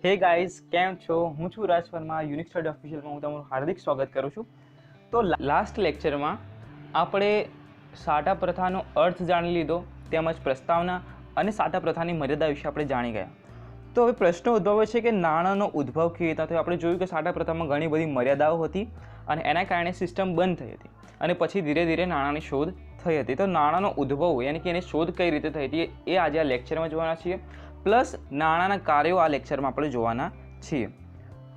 Hey guys, કેમ છો? હું છું રાજ પરમાર, યુનિક સ્ટડી ઓફિશિયલમાં હું તમારું હાર્દિક સ્વાગત કરું છું। તો લાસ્ટ લેક્ચરમાં આપણે સાટા પ્રથાનો અર્થ જાણી લીધો, તેમજ પ્રસ્તાવના અને સાટા પ્રથાની મર્યાદા વિશે આપણે જાણી ગયા। તો હવે પ્રશ્ન ઉદ્ભવે છે કે નાણાંનો ઉદ્ભવ કેવી રીતે થયો। આપણે જોયું કે સાટા પ્રથામાં ઘણી બધી મર્યાદાઓ હતી અને એના કારણે સિસ્ટમ બંધ થઈ હતી અને પછી ધીરે ધીરે નાણાંની શોધ થઈ હતી। તો નાણાંનો ઉદ્ભવ યાની કે એની શોધ કઈ રીતે થઈ હતી એ આજે આ લેક્ચરમાં જોવાના છીએ, પ્લસ નાણાંના કાર્યો આ લેક્ચરમાં આપણે જોવાના છીએ।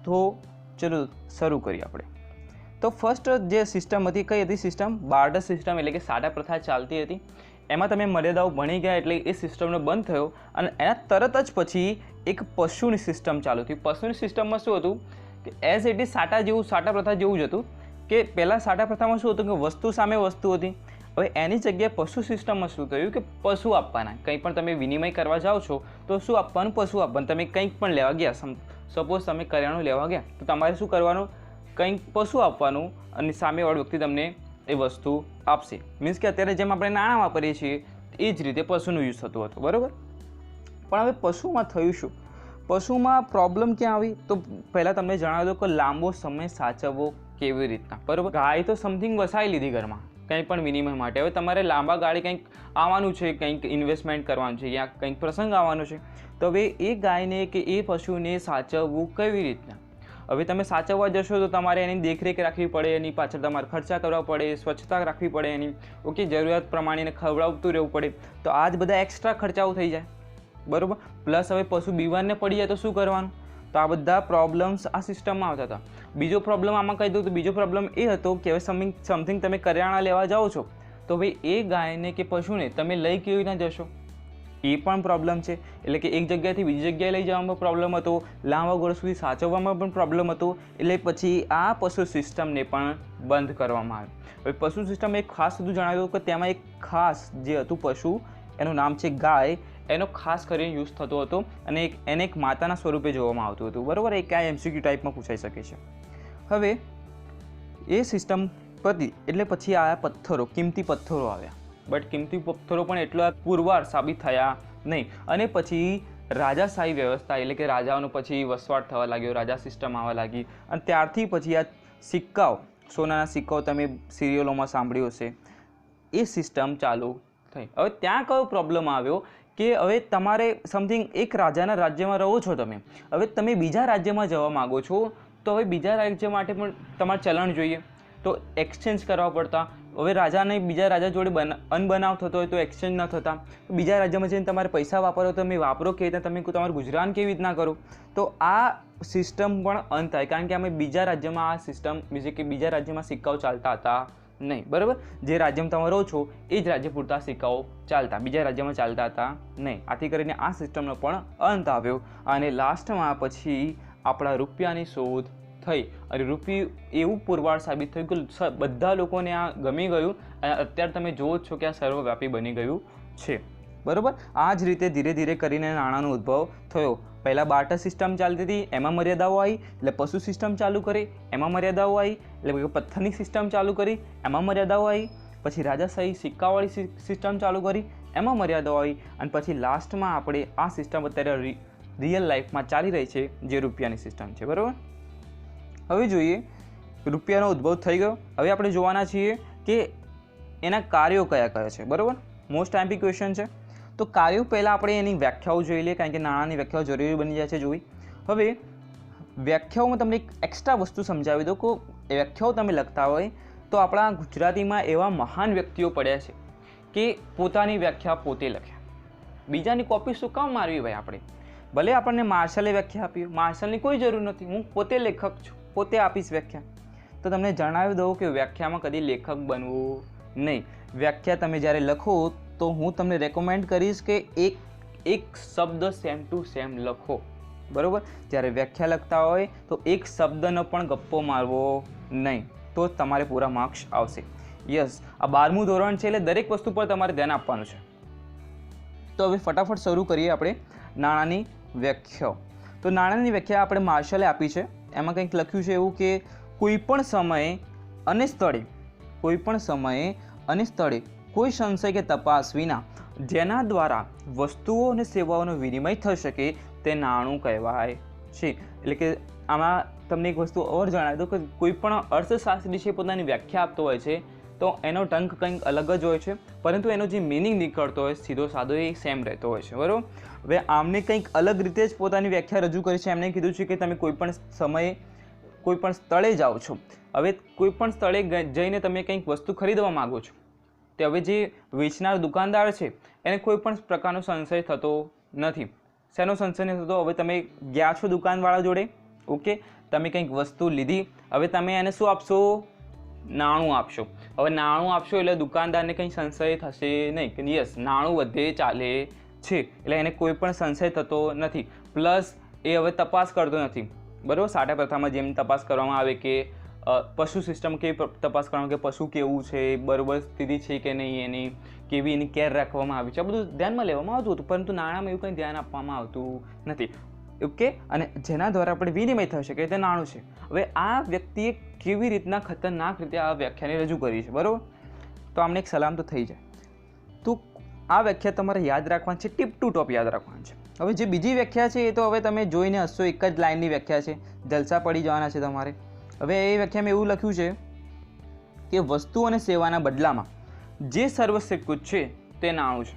તો ચલો શરૂ કરીએ આપણે। તો ફર્સ્ટ જે સિસ્ટમ હતી કઈ હતી સિસ્ટમ? બાર્ટર સિસ્ટમ એટલે કે સાટા પ્રથા ચાલતી હતી। એમાં તમે મર્યાદાઓ ભણી ગયા એટલે એ સિસ્ટમનો બંધ થયો અને એના તરત જ પછી એક પશુની સિસ્ટમ ચાલુ થઈ। પશુની સિસ્ટમમાં શું હતું કે એઝ ઇટ ઇઝ સાટા જેવું, સાટા પ્રથા જેવું જ હતું કે પહેલાં સાટા પ્રથામાં શું હતું કે વસ્તુ સામે વસ્તુ હતી। હવે એની જગ્યાએ પશુ સિસ્ટમમાં શું થયું કે પશુ આપવાના, કંઈ પણ તમે વિનિમય કરવા જાઓ છો તો શું આપવાનું? પશુ આપવાનું। તમે કંઈક પણ લેવા ગયા, સપોઝ તમે કરિયાણું લેવા ગયા તો તમારે શું કરવાનું? કંઈક પશુ આપવાનું અને સામેવાળો વ્યક્તિ તમને એ વસ્તુ આપશે। મીન્સ કે અત્યારે જેમ આપણે નાણાં વાપરીએ છીએ એ જ રીતે પશુનો યુઝ થતો હતો, બરાબર? પણ હવે પશુમાં થયું શું? પશુમાં પ્રોબ્લેમ ક્યાં આવી? તો પહેલાં તમને જણાવી દો કે લાંબો સમય સાચવવો કેવી રીતના, બરાબર? ગાય તો સમથિંગ વસાવી લીધી ઘરમાં કંઈ પણ વિનિમય માટે। હવે તમારે લાંબા ગાળે કંઈક આવવાનું છે, કંઈક ઇન્વેસ્ટમેન્ટ કરવાનું છે યા કંઈક પ્રસંગ આવવાનો છે, તો હવે એ ગાયને કે એ પશુને સાચવવું કેવી રીતના? હવે તમે સાચવવા જશો તો તમારે એની દેખરેખ રાખવી પડે, એની પાછળ તમારે ખર્ચા કરવા પડે, સ્વચ્છતા રાખવી પડે એની, ઓકે, જરૂરિયાત પ્રમાણે એને ખવડાવતું રહેવું પડે। તો આ જ બધા એક્સ્ટ્રા ખર્ચાઓ થઈ જાય, બરાબર? પ્લસ હવે પશુ બીમારને પડી જાય તો શું કરવાનું? તો આ બધા પ્રોબ્લેમ્સ આ સિસ્ટમમાં આવતા હતા। બીજો પ્રોબ્લેમ આમાં કહી દઉં તો બીજો પ્રોબ્લેમ એ હતો કે હવે સમથિંગ તમે કરિયાણા લેવા જાઓ છો તો ભાઈ એ ગાયને કે પશુને તમે લઈ કેવી રીતના જશો એ પણ પ્રોબ્લેમ છે। એટલે કે એક જગ્યાએથી બીજી જગ્યાએ લઈ જવામાં પ્રોબ્લેમ હતો, લાંબા ગોળ સુધી સાચવવામાં પણ પ્રોબ્લેમ હતો, એટલે પછી આ પશુ સિસ્ટમને પણ બંધ કરવામાં આવ્યું। હવે પશુ સિસ્ટમ એક ખાસ હતું જણાવ્યું કે તેમાં એક ખાસ જે હતું પશુ, એનું નામ છે ગાય, એનો ખાસ કરીને યુઝ થતો હતો અને એને એક માતાના સ્વરૂપે જોવામાં આવતું હતું, બરાબર? એક આ MCQ ટાઈપમાં પૂછાઈ શકે છે। હવે એ સિસ્ટમ પતી એટલે પછી આવ્યા પથ્થરો, કિંમતી પથ્થરો આવ્યા, બટ કિંમતી પથ્થરો પણ એટલા પુરવાર સાબિત થયા નહીં અને પછી રાજાશાહી વ્યવસ્થા એટલે કે રાજાઓનો પછી વસવાટ થવા લાગ્યો, રાજા સિસ્ટમ આવવા લાગી અને ત્યારથી પછી આ સિક્કાઓ, સોનાના સિક્કાઓ તમે સિરિયલોમાં સાંભળ્યું હશે, એ સિસ્ટમ ચાલુ થઈ। હવે ત્યાં કયો પ્રોબ્લેમ આવ્યો કે હવે તમારે સમથિંગ એક રાજાના રાજ્યમાં રહો છો તમે, હવે તમે બીજા રાજ્યમાં જવા માગો છો તો હવે બીજા રાજ્ય માટે પણ તમારે ચલણ જોઈએ તો એક્સચેન્જ કરવા પડતા। હવે રાજાને બીજા રાજા જોડે અનબનાવ થતો હોય તો એક્સચેન્જ ન થતા, બીજા રાજ્યમાં જઈને તમારે પૈસા વાપરો તો તમે વાપરો કેવી રીતના, તમે તમારું ગુજરાન કેવી રીતના કરો? તો આ સિસ્ટમ પણ અંત થાય કારણ કે અમે બીજા રાજ્યમાં આ સિસ્ટમ, બીજે કે બીજા રાજ્યમાં સિક્કાઓ ચાલતા હતા નહીં, બરાબર? જે રાજ્યમાં તમે રહો છો એ જ રાજ્ય પૂરતા સિક્કાઓ ચાલતા, બીજા રાજ્યમાં ચાલતા હતા નહીં। આથી કરીને આ સિસ્ટમનો પણ અંત આવ્યો અને લાસ્ટમાં પછી આપણા રૂપિયાની શોધ થઈ અને રૂપિયું એવું પુરવાર સાબિત થયું કે બધા લોકોને આ ગમી ગયું અને અત્યારે તમે જુઓ જ છો કે આ સર્વવ્યાપી બની ગયું છે, બરાબર? આ જ રીતે ધીરે ધીરે કરીને નાણાંનો ઉદ્ભવ થયો। પહેલાં બાર્ટર સિસ્ટમ ચાલતી હતી, એમાં મર્યાદાઓ આવી, એટલે પશુ સિસ્ટમ ચાલુ કરી, એમાં મર્યાદાઓ આવી, એટલે પથ્થરની સિસ્ટમ ચાલુ કરી, એમાં મર્યાદાઓ આવી, પછી રાજાશાહી સિક્કાવાળી સિસ્ટમ ચાલુ કરી, એમાં મર્યાદાઓ આવી અને પછી લાસ્ટમાં આપણે આ સિસ્ટમ અત્યારે રિયલ લાઈફમાં ચાલી રહી છે જે રૂપિયાની સિસ્ટમ છે, બરાબર? હવે જોઈએ રૂપિયાનો ઉદ્ભવ થઈ ગયો, હવે આપણે જોવાના છીએ કે એના કાર્યો કયા કયા છે, બરાબર? મોસ્ટ ટાઈમ્પી ક્વેશ્ચન છે। તો કાર્યો પહેલાં આપણે એની વ્યાખ્યાઓ જોઈ લઈએ કારણ કે નાણાંની વ્યાખ્યાઓ જરૂરી બની જાય છે જોવી। હવે વ્યાખ્યાઓમાં તમને એક એક્સ્ટ્રા વસ્તુ સમજાવી દો કે વ્યાખ્યાઓ તમે લખતા હોય તો આપણા ગુજરાતીમાં એવા મહાન વ્યક્તિઓ પડ્યા છે કે પોતાની વ્યાખ્યા પોતે લખ્યા, બીજાની કોપી શું કામ મારવી ભાઈ આપણે? ભલે આપણને માર્શલે વ્યાખ્યા આપી, માર્શલની કોઈ જરૂર નથી, હું પોતે લેખક છું, પોતે આપીશ વ્યાખ્યા। તો તમને જણાવી દઉં કે વ્યાખ્યામાં કદી લેખક બનવું નહીં। વ્યાખ્યા તમે જ્યારે લખો તો હું તમને રેકમેન્ડ કરીશ કે એક શબ્દ સેમ ટુ સેમ લખો, બરાબર? જ્યારે વ્યાખ્યા લખતા હોય તો એક શબ્દનો પણ ગપ્પો મારવો નહીં, તો તમારે પૂરા માર્ક્સ આવશે। યસ, આ 12મું ધોરણ છે એટલે દરેક વસ્તુ પર તમારે ધ્યાન આપવાનું છે। તો હવે ફટાફટ શરૂ કરીએ આપણે નાણાંની વ્યાખ્યાઓ। તો નાણાંની વ્યાખ્યા આપણે માર્શલે આપી છે, એમાં કંઈક લખ્યું છે એવું કે કોઈપણ સમયે અને સ્થળે, કોઈપણ સમયે અને સ્થળે કોઈ સંશય કે તપાસ વિના જેના દ્વારા વસ્તુઓ અને સેવાઓનો વિનિમય થઈ શકે તે નાણું કહેવાય છે. એટલે કે આમાં તમને એક વસ્તુ ઓર જણાવી દઉં કે કોઈ પણ અર્થશાસ્ત્રી છે પોતાની વ્યાખ્યા આપતો હોય છે તો એનો ટંક કંઈક અલગ જ હોય છે, પરંતુ એનો જે મિનિંગ નીકળતો હોય સીધો સાદો એ સેમ રહેતો હોય છે, બરાબર. હવે આમને કંઈક અલગ રીતે જ પોતાની વ્યાખ્યા રજૂ કરી છે. એમણે કીધું છે કે તમે કોઈ પણ સમયે કોઈ પણ સ્થળે જાઓ છો, હવે કોઈ પણ સ્થળે જઈને તમે કંઈક વસ્તુ ખરીદવા માગો છો, તો હવે જે વેચનાર દુકાનદાર છે એને કોઈ પણ પ્રકારનો સંશય થતો નથી. શેનો સંશય નથી થતો? હવે તમે ગયા છો દુકાનવાળા જોડે, ઓકે, તમે કંઈક વસ્તુ લીધી, હવે તમે એને શું આપશો? નાણું આપશો. હવે નાણું આપશો એટલે દુકાનદારને કંઈ સંશય થશે નહીં કે યસ નાણું વધે ચાલે છે, એટલે એને કોઈ પણ સંશય થતો નથી. પ્લસ એ હવે તપાસ કરતો નથી, બરાબર. સાટા પ્રથામાં જેમ તપાસ કરવામાં આવે કે પશુ સિસ્ટમ કેવી તપાસ કરવામાં કે પશુ કેવું છે, બરાબર સ્થિતિ છે કે નહીં, એની કેવી એની કેર રાખવામાં આવી છે, આ બધું ધ્યાનમાં લેવામાં આવતું હતું, પરંતુ નાણાંમાં એવું કંઈ ધ્યાન આપવામાં આવતું નથી, ઓકે. અને જેના દ્વારા આપણે વિનિમય થઈ શકે તે નાણું છે. હવે આ વ્યક્તિએ કેવી રીતના ખતરનાક રીતે આ વ્યાખ્યાને રજૂ કરી છે, બરાબર. તો આમને એક સલામ તો થઈ જાય. તો આ વ્યાખ્યા તમારે યાદ રાખવાની છે, ટીપ ટુ ટોપ યાદ રાખવાની છે. હવે જે બીજી વ્યાખ્યા છે એ તો હવે તમે જોઈને હશો, એક જ લાઇનની વ્યાખ્યા છે, જલસા પડી જવાના છે તમારે. હવે એ વ્યાખ્યામાં એવું લખ્યું છે કે વસ્તુ અને સેવાના બદલામાં જે સર્વસ્વીકૃત છે તે નાણું છે.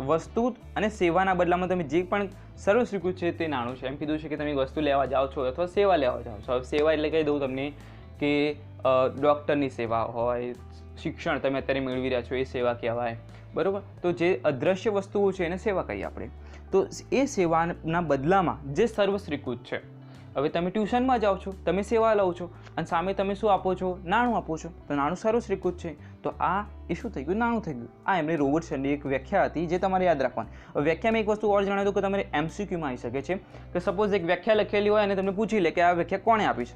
વસ્તુ અને સેવાના બદલામાં તમે જે પણ સર્વસ્વીકૃત છે તે નાણું છે. એમ કીધું છે કે તમે વસ્તુ લેવા જાઓ છો અથવા સેવા લેવા જાઓ છો. હવે સેવા એટલે કહી દઉં તમને કે ડૉક્ટરની સેવા હોય, શિક્ષણ તમે અત્યારે મેળવી રહ્યા છો એ સેવા કહેવાય, બરાબર. તો જે અદૃશ્ય વસ્તુઓ છે એને સેવા કહીએ આપણે. તો એ સેવાના બદલામાં જે સર્વસ્વીકૃત છે, હવે તમે ટ્યુશનમાં જાઓ છો, તમે સેવા લો છો અને સામે તમે શું આપો છો? નાણું આપો છો, તો નાણું સર્વસ્વીકૃત છે. તો આ એ શું થઈ ગયું? નાણું થઈ ગયું. આ એમણે રોબર્ટસનની એક વ્યાખ્યા હતી જે તમારે યાદ રાખવાની. હવે વ્યાખ્યામાં એક વસ્તુ ઓર જણાવી દઉં કે તમારે MCQમાં આવી શકે છે કે સપોઝ એક વ્યાખ્યા લખેલી હોય અને તમને પૂછી લે કે આ વ્યાખ્યા કોણે આપી છે,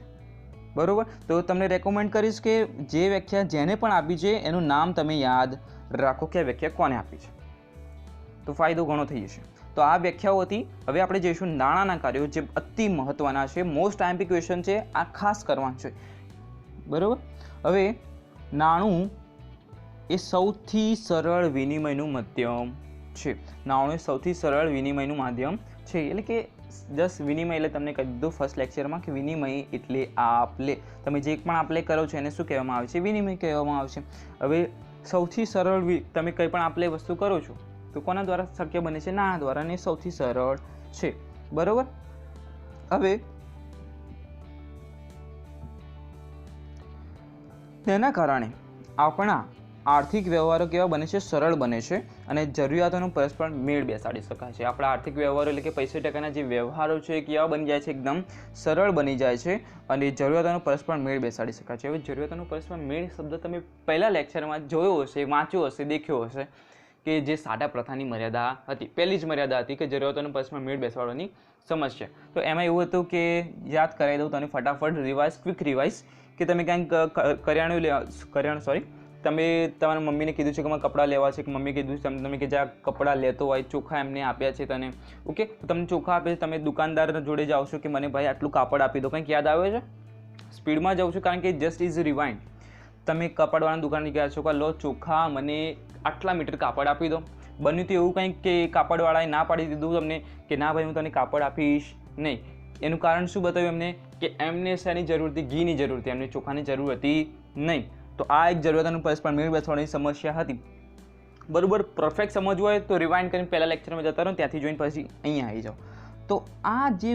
બરાબર. તો તમને રેકમેન્ડ કરીશ કે જે વ્યાખ્યા જેને પણ આપી છે એનું નામ તમે યાદ રાખો કે આ વ્યાખ્યા કોને આપી છે, તો ફાયદો ઘણો થઈ જશે. તો આ વ્યાખ્યાઓ હતી. હવે આપણે જઈશું નાણાંના કાર્યો જે અતિ મહત્વના છે, મોસ્ટ આઈએમપી ક્વેશ્ચન છે, આ ખાસ કરવાનું છે, બરાબર. હવે નાણું એ સૌથી સરળ વિનિમયનું માધ્યમ છે. નાણું એ સૌથી સરળ વિનિમયનું માધ્યમ છે. એટલે કે જસ્ટ વિનિમય એટલે તમને કહી દીધું ફર્સ્ટ લેક્ચરમાં કે વિનિમય એટલે આપ લે. તમે જે પણ આપ લે કરો છો એને શું કહેવામાં આવે છે? વિનિમય કહેવામાં આવે છે. હવે સૌથી સરળ તમે કંઈ પણ આપ લે વસ્તુ કરો છો તો કોના દ્વારા શક્ય બને છે? નાણાં દ્વારા, અને સૌથી સરળ છે, બરાબર. હવે તેના કારણે આપણા આર્થિક વ્યવહારો કેવા બને છે? સરળ બને છે અને જરૂરિયાતોનો પરસ્પર મેળ બેસાડી શકાય છે. આપણા આર્થિક વ્યવહારો એટલે કે પૈસા ટકાના જે વ્યવહારો છે એ કેવા બની જાય છે? એકદમ સરળ બની જાય છે અને જરૂરિયાતોનો પરસ્પર મેળ બેસાડી શકાય છે. હવે જરૂરિયાતોનો પરસ્પર મેળ શબ્દ તમે પહેલા લેક્ચરમાં જોયો હશે, વાંચ્યો હશે, દેખ્યો હશે કે જે સાટા પ્રથાની મર્યાદા હતી, પહેલી જ મર્યાદા હતી કે જરૂરિયાતોનો પરસ્પર મેળ બેસાડવાની સમસ્યા. તો એમાં એવું હતું કે યાદ કરાવી દઉં તને ફટાફટ, રિવાઇઝ, ક્વિક રિવાઇઝ, કે તમે ક્યાંક તમે તમારા મમ્મીને કીધું છે કે મારે કપડાં લેવા છે, કે મમ્મી કીધું છે તમે કે જ્યાં કપડાં લેતો હોય, ચોખા એમને આપ્યા છે તને, ઓકે. તો તમને ચોખા આપે છે, તમે દુકાનદાર જોડે જાઓ છો કે મને ભાઈ આટલું કાપડ આપી દો, કંઈક યાદ આવે છે? સ્પીડમાં જાઉં છું કારણ કે જસ્ટ ઇઝ રિવાઇન્ડ. તમે કાપડવાળાની દુકાને ગયા છો કે લો ચોખા મને આટલા મીટર કાપડ આપી દો. બન્યું તો એવું કંઈક કે કાપડવાળાએ ના પાડી દીધું તમને કે ના ભાઈ હું તને કાપડ આપીશ નહીં. એનું કારણ શું બતાવ્યું એમને? કે એમને શેની જરૂર હતી? ઘીની જરૂર હતી, એમને ચોખાની જરૂર હતી નહીં. તો આ એક જરૂરિયાતનું પરસ્પર મેળ બેસાડવાની સમસ્યા હતી, બરાબર. પરફેક્ટ સમજવું હોય તો રિવાઇન્ડ કરીને પહેલા લેક્ચરમાં જતા રહો, ત્યાંથી જોઈને પછી અહીંયા આવી જાઓ. તો આ જે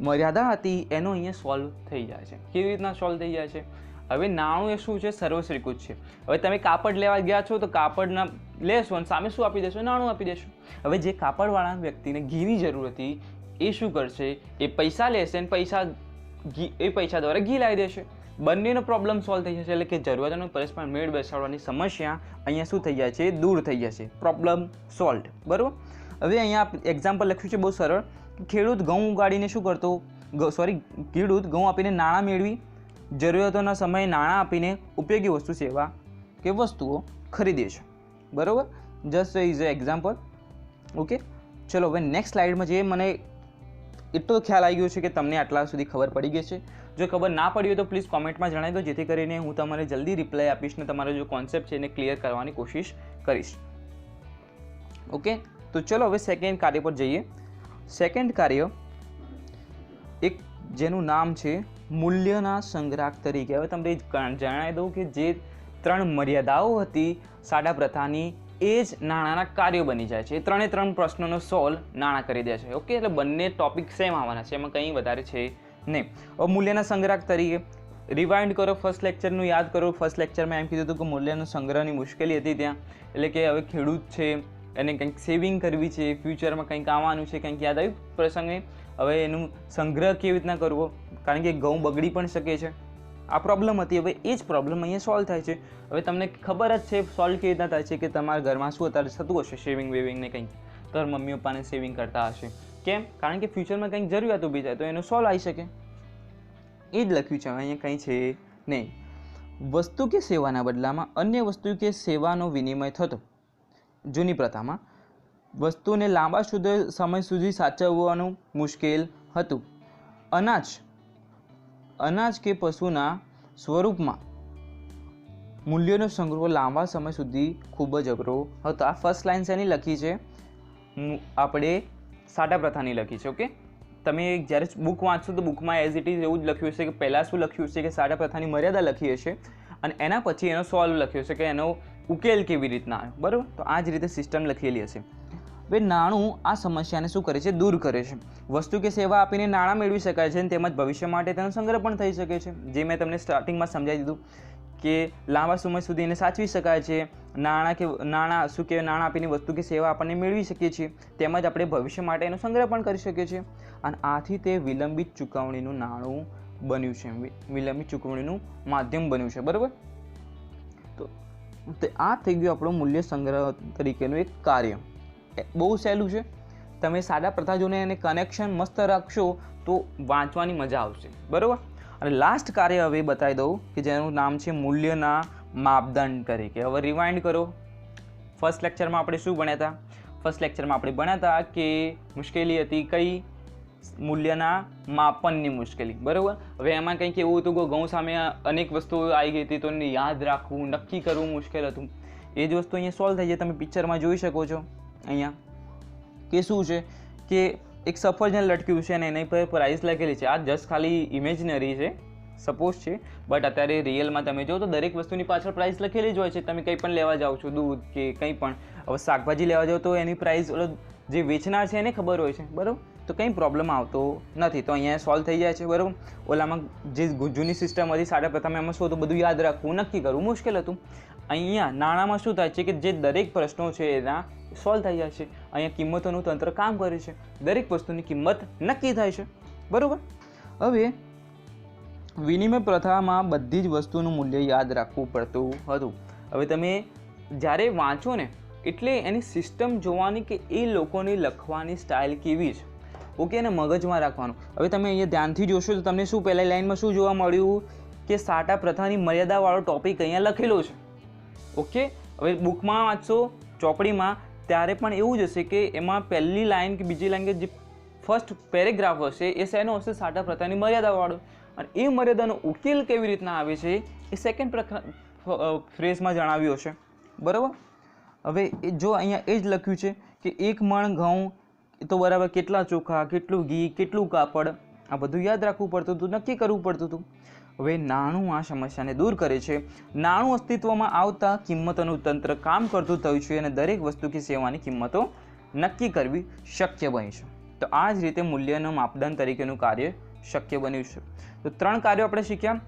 મર્યાદા હતી એનો અહીંયા સોલ્વ થઈ જાય છે. કેવી રીતના સોલ્વ થઈ જાય છે? હવે નાણું એ શું છે? સર્વસ્વીકૃત છે. હવે તમે કાપડ લેવા ગયા છો તો કાપડના લેશો અને સામે શું આપી દેશો? નાણું આપી દેશો. હવે જે કાપડવાળા વ્યક્તિને ઘીની જરૂર હતી એ શું કરશે? એ પૈસા લેશે અને પૈસા દ્વારા ઘી લાવી દેશે. બંનેનો પ્રોબ્લેમ સોલ્વ થઈ જશે. એટલે કે જરૂરિયાતોનો પરસ્પર મેળ બેસાડવાની સમસ્યા અહીંયા શું થઈ જાય છે? દૂર થઈ જશે. પ્રોબ્લેમ સોલ્વ, બરાબર. હવે અહીંયા એક્ઝામ્પલ લખ્યું છે બહુ સરળ. ખેડૂત ઘઉં ઉગાડીને શું કરતો? ખેડૂત ઘઉં આપીને નાણાં મેળવી, જરૂરિયાતોના સમયે નાણાં આપીને ઉપયોગી વસ્તુ, સેવા કે વસ્તુઓ ખરીદે છે, બરાબર. Just is a example, okay. ચલો હવે નેક્સ્ટ સ્લાઇડમાં જઈએ. મને એટલો ખ્યાલ આવી ગયો છે કે તમને આટલા સુધી ખબર પડી ગઈ છે. જો ખબર ના પડી હોય તો પ્લીઝ કોમેન્ટમાં જણાવી દો, જેથી કરીને હું તમારે જલ્દી રિપ્લાય આપીશ ને તમારો જો કોન્સેપ્ટ છે એને ક્લિયર કરવાની કોશિશ કરીશ, ઓકે. તો ચલો હવે સેકન્ડ કાર્ય પર જઈએ. સેકન્ડ કાર્ય એક જેનું નામ છે મૂલ્યના સંગ્રાહક તરીકે. હવે તમને જણાવી દઉં કે જે 3 મર્યાદાઓ હતી સાડા પ્રથાની એ જ નાણાંના કાર્યો બની જાય છે. એ 3 પ્રશ્નોનો સોલ્વ નાણાં કરી દે છે. ઓકે, એટલે બંને ટોપિક સેમ આવવાના છે, એમાં કંઈ વધારે છે નહીં. હવે મૂલ્યના સંગ્રાહક તરીકે રિવાઇન્ડ કરો, ફર્સ્ટ લેક્ચરનું યાદ કરો. ફર્સ્ટ લેક્ચરમાં એમ કીધું હતું કે મૂલ્યનો સંગ્રહની મુશ્કેલી હતી ત્યાં, એટલે કે હવે ખેડૂત છે એને કંઈક સેવિંગ કરવી છે, ફ્યુચરમાં કંઈક આવવાનું છે, કંઈક યાદ આવ્યું પ્રસંગે. હવે એનું સંગ્રહ કેવી રીતના કરવો, કારણ કે ઘઉં બગડી પણ શકે છે. આ પ્રોબ્લેમ હતી. હવે એ જ પ્રોબ્લેમ અહીંયા સોલ્વ થાય છે. હવે તમને ખબર જ છે સોલ્વ કેવી રીતના થાય છે કે તમારા ઘરમાં શું અત્યારે થતું હશે, સેવિંગ વેવિંગ ને કંઈક, તો મમ્મી પપ્પાને સેવિંગ કરતા હશે. કેમ? કારણ કે ફ્યુચરમાં કંઈક જરૂરિયાત ઊભી થાય તો એનો સોલ્વ આવી શકે. એ જ લખ્યું છે, અહીંયા કંઈ છે નહીં. વસ્તુ કે સેવાના બદલામાં અન્ય વસ્તુ કે સેવાનો વિનિમય થતો. જૂની પ્રથામાં વસ્તુને લાંબા સમય સુધી સાચવવાનું મુશ્કેલ હતું. અનાજ કે પશુના સ્વરૂપમાં મૂલ્યોનો સંગ્રહ લાંબા સમય સુધી ખૂબ જ અઘરો હતો. આ ફર્સ્ટ લાઇન શેની લખી છે? આપણે સાટા પ્રથાની લખી છે. ઓકે, તમે જ્યારે બુક વાંચશો તો બુકમાં એઝ ઇટ ઇઝ એવું જ લખ્યું હશે કે પહેલાં શું લખ્યું છે કે સાટા પ્રથાની મર્યાદા લખી હશે અને એના પછી એનો સોલ્વ લખ્યો છે કે એનો ઉકેલ કેવી રીતના આવે. બરાબર, તો આ જ રીતે સિસ્ટમ લખેલી હશે. હવે નાણું આ સમસ્યાને શું કરે છે? દૂર કરે છે. વસ્તુ કે સેવા આપીને નાણાં મેળવી શકાય છે અને તેમજ ભવિષ્ય માટે તેનો સંગ્રહ પણ થઈ શકે છે. જે મેં તમને સ્ટાર્ટિંગમાં સમજાવી દીધું કે લાંબા સમય સુધી એને સાચવી શકાય છે. નાણાં આપીને વસ્તુ કે સેવા આપણને મેળવી શકીએ છીએ, તેમજ આપણે ભવિષ્ય માટે એનો સંગ્રહ પણ કરી શકીએ છીએ. અને આથી તે વિલંબિત ચૂકવણીનું નાણું બન્યું છે, વિલંબિત ચૂકવણીનું માધ્યમ બન્યું છે. બરાબર, તો આ થઈ ગયું આપણું મૂલ્ય સંગ્રહ તરીકેનું એક કાર્ય. બહુ સહેલું છે. તમે સાદા પ્રથા જોઈને એને કનેક્શન મસ્ત રાખશો તો વાંચવાની મજા આવશે. બરાબર, અને લાસ્ટ કાર્ય હવે બતાવી દઉં કે જેનું નામ છે મૂલ્યના માપદંડ તરીકે. હવે રિવાઇન્ડ કરો. ફર્સ્ટ લેક્ચરમાં આપણે શું ભણ્યા હતા? ફર્સ્ટ લેક્ચરમાં આપણે ભણ્યા હતા કે મુશ્કેલી હતી કઈ? મૂલ્યના માપનની મુશ્કેલી. બરાબર, હવે એમાં કંઈક એવું હતું કે ઘઉં સામે અનેક વસ્તુઓ આવી ગઈ હતી તો એને યાદ રાખવું, નક્કી કરવું મુશ્કેલ હતું. એ જ વસ્તુ અહીંયા સોલ્વ થઈ જાય. તમે પિક્ચરમાં જોઈ શકો છો અહીંયા કે શું છે કે એક સફરજન લટક્યું છે અને એની પર પ્રાઇસ લખેલી છે. આ જસ્ટ ખાલી ઇમેજનરી છે, સપોઝ છે, બટ અત્યારે રિયલમાં તમે જો તો દરેક વસ્તુની પાછળ પ્રાઇસ લખેલી જ હોય છે. તમે કંઈ પણ લેવા જાઓ છો, દૂધ કે કંઈ પણ, હવે શાકભાજી લેવા જાઓ તો એની પ્રાઇસ જે વેચનાર છે એને ખબર હોય છે. બરાબર, તો કંઈ પ્રોબ્લેમ આવતો નથી. તો અહીંયા સોલ્વ થઈ જાય છે. બરાબર, ઓલામાં જે જૂની સિસ્ટમ હતી સાડા પ્રથમ એમાં શું હતું? બધું યાદ રાખવું, નક્કી કરવું મુશ્કેલ હતું. અહીંયા નાણાંમાં શું થાય છે કે જે દરેક પ્રશ્નો છે એના સોલ્વ થઈ જાય છે. અહીંયા કિંમતોનું તંત્ર કામ કરે છે, દરેક વસ્તુની કિંમત નક્કી થાય છે. બરાબર, હવે વિનિમય પ્રથામાં બધી જ વસ્તુનું મૂલ્ય યાદ રાખવું પડતું હતું. હવે તમે જ્યારે વાંચો ને એટલે એની સિસ્ટમ જોવાની કે એ લોકોની લખવાની સ્ટાઇલ કેવી છે. ઓકે, એને મગજમાં રાખવાનું. હવે તમે અહીંયા ધ્યાનથી જોશો તો તમને શું પહેલા લાઇનમાં શું જોવા મળ્યું કે સાટા પ્રથાની મર્યાદાવાળો ટોપિક અહીંયા લખેલો છે. ઓકે, હવે બુકમાં વાંચશો ચોપડીમાં ત્યારે પણ એવું જ હશે કે એમાં પહેલી લાઇન કે બીજી લાઇન કે જે ફર્સ્ટ પેરેગ્રાફ હશે એ શેનો હશે? સાટા પ્રથાની મર્યાદાવાળો. અને એ મર્યાદાનો ઉકેલ કેવી રીતના આવે છે એ સેકન્ડ ફ્રેઝમાં જણાવ્યું હશે. બરાબર, હવે જો અહીંયા એ જ લખ્યું છે કે 1 મણ ઘઉં તો બરાબર કેટલા ચોખા, કેટલું ઘી, કેટલું કાપડ, આ બધું યાદ રાખવું પડતું હતું, નક્કી કરવું પડતું હતું. હવે નાણું આ સમસ્યાને દૂર કરે છે. નાણું અસ્તિત્વમાં આવતા કિંમતોનું તંત્ર કામ કરતું થયું છે અને દરેક વસ્તુ કે સેવાની કિંમતો નક્કી કરવી શક્ય બની છે. તો આ જ રીતે મૂલ્યનો માપદંડ તરીકેનું કાર્ય શક્ય બન્યું છે. તો 3 કાર્યો આપણે શીખ્યા.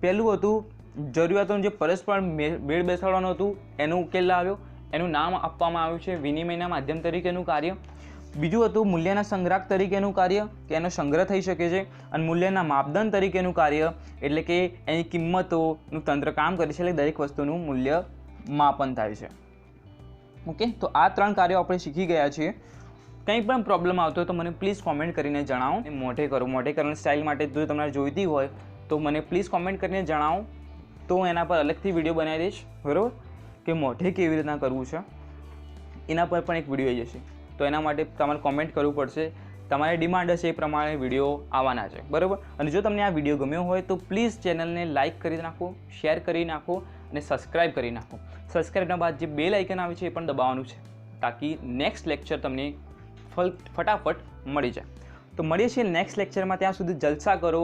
પહેલું હતું જરૂરિયાતોનું જે પરસ્પર મેળ બેસાડવાનું હતું એનો ઉકેલ લાવ્યો, એનું નામ આપવામાં આવ્યું છે વિનિમયના માધ્યમ તરીકેનું કાર્ય. બીજું હતું મૂલ્યના સંગ્રાહક તરીકેનું કાર્ય કે એનો સંગ્રહ થઈ શકે છે. અને મૂલ્યના માપદંડ તરીકેનું કાર્ય એટલે કે એની કિંમતોનું તંત્ર કામ કરે છે, એટલે દરેક વસ્તુનું મૂલ્ય માપન થાય છે. ઓકે, તો આ 3 કાર્યો આપણે શીખી ગયા છીએ. કંઈ પણ પ્રોબ્લેમ આવતો હોય તો મને પ્લીઝ કોમેન્ટ કરીને જણાવો. મોઢે કરવાની સ્ટાઇલ માટે જો તમારે જોઈતી હોય તો મને પ્લીઝ કોમેન્ટ કરીને જણાવો, તો એના પર અલગથી વિડીયો બનાવી દઈશ. બરાબર, કે મોઢે કેવી રીતના કરવું છે એના પર પણ એક વિડીયો આવી જશે. તો એના માટે તમારે કોમેન્ટ કરવું પડશે. તમારી ડિમાન્ડ હશે એ પ્રમાણે વિડીયો આવવાના છે. બરાબર, અને જો તમને આ વિડીયો ગમ્યો હોય તો પ્લીઝ ચેનલને લાઇક કરી નાખો, શેર કરી નાખો અને સબસ્ક્રાઈબ કરી નાખો. સબસ્ક્રાઈબના બાદ જે બેલ આઇકન આવે છે એ પણ દબાવવાનું છે તાકી નેક્સ્ટ લેક્ચર તમને ફટાફટ મળી જાય. તો મળીએ છીએ નેક્સ્ટ લેક્ચરમાં. ત્યાં સુધી જલસા કરો.